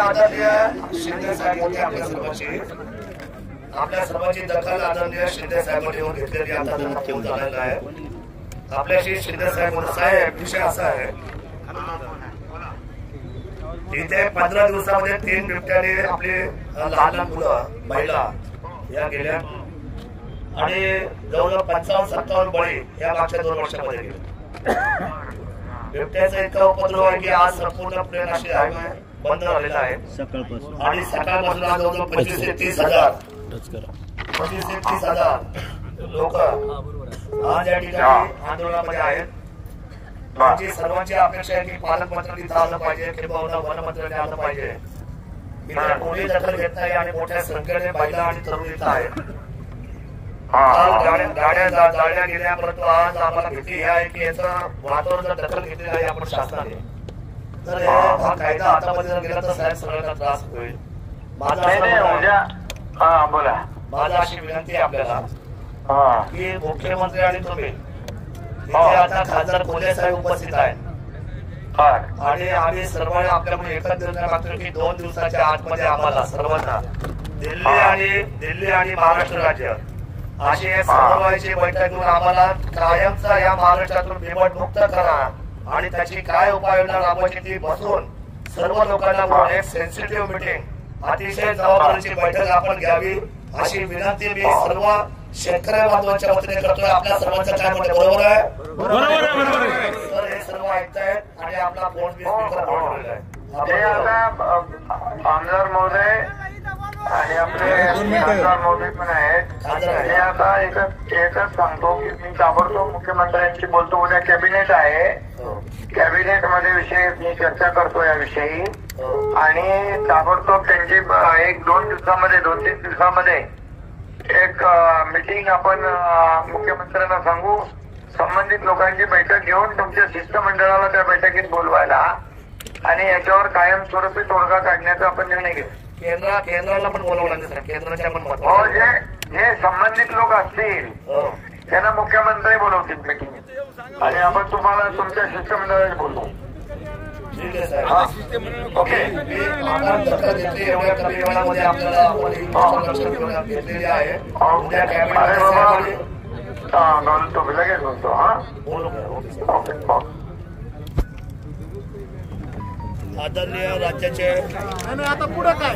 आदरणीय शिंदे साहेब होते आपल्या सर्वांची दखल आदरणीय शिंदे साहेबांनी घेऊन घेतलेली आता फोन झालेला आहे आपल्याशी शिंदे साहेब साहेब विषय असा आहे इथे 15 दिवसामध्ये 3 बिबट्याने आपले लहान लहान मुलं महिला या गेल्या आणि जवळजवळ 55-57 बळी या मागच्या 2 वर्षामध्ये गेले बिबट्याचा इतका उपद्रव आहे की आज संपूर्ण पुणे नाशिक हायवे बंद झालेला आहे सकाळपासून आणि सकाळपासून आज जवळजवळ 25 ते 30 हजार लोक आज या ठिकाणी आंदोलनामध्ये आहेत माझी सर्वांची अपेक्षा आहे की पालकमंत्र्यांनी इथं आलं पाहिजे किंवा वनमंत्र्यांनी आलं पाहिजे इथे कोणी दखल घेत नाही आणि मोठ्या संख्येने महिला आणि तरुण इथं आहेत गाड्या जाळल्या गेल्या परंतु आज आम्हाला भीती ही आहे की याचा वातावरण जर दखल घेतली नाही आपण शासनाने तर हा कायदा हातामध्ये जर गेला तर साहेब सगळ्यांना त्रास होईल माझा अशी विनंती आहे आपल्याला की मुख्यमंत्री आणि तुम्ही इथे आता खासदार कोल्हे साहेब उपस्थित आहेत आणि आम्ही सर्वांनी आपल्याकडून एकच निर्णय मागतो की 2 दिवसाच्या आतमध्ये आम्हाला सर्वांना दिल्ली आणि महाराष्ट्र राज्य अशी समन्वयाची बैठक घेऊन आम्हाला कायमचा या महाराष्ट्रातून बिबट मुक्त करा आणि त्याची काय उपाययोजना राबवायची ती बसून सर्व लोकांना एक सेन्सिटिव्ह मीटिंग अतिशय जबाबदारीची बैठक आपण घ्यावी अशी विनंती मी सर्व शेतकरी बांधवांच्या वतीने करतोय आपल्या सर्वांचं काय म्हणणं बरोबर आहे तर हे सर्व ऐकतायत आणि आपला फोन स्पीकर बोलवलेला आहे आमदार महोदय आणि आपले खासदार महोदय पण आहेत मी आता एकच सांगतो की मी ताबडतोब मुख्यमंत्र्यांशी बोलतो उद्या कॅबिनेट आहे कॅबिनेट मध्ये विषय मी चर्चा करतो याविषयी आणि ताबडतोब त्यांची 1-2 दिवसामध्ये 2-3 दिवसामध्ये एक मीटिंग आपण मुख्यमंत्र्यांना सांगू संबंधित लोकांची बैठक घेऊन तुमच्या शिष्टमंडळाला त्या बैठकीत बोलवायला आणि याच्यावर कायमस्वरूपी तोडगा काढण्याचा आपण निर्णय घेऊ केंद्राला पण बोलवलं केंद्राच्या पण जे संबंधित लोक असतील त्यांना मुख्यमंत्री बोलवतील मीटिंग आणि आपण तुम्हाला तुमच्या शिष्टमंडळाला बोलवू ठीक आहे साहेब ओके एवढ्या कमी वेळामध्ये आपल्याला घेतलेली आहे उद्या बोलतो लगेच बोलतो हा ओके आदरणीय राज्याचे आता पुढे काय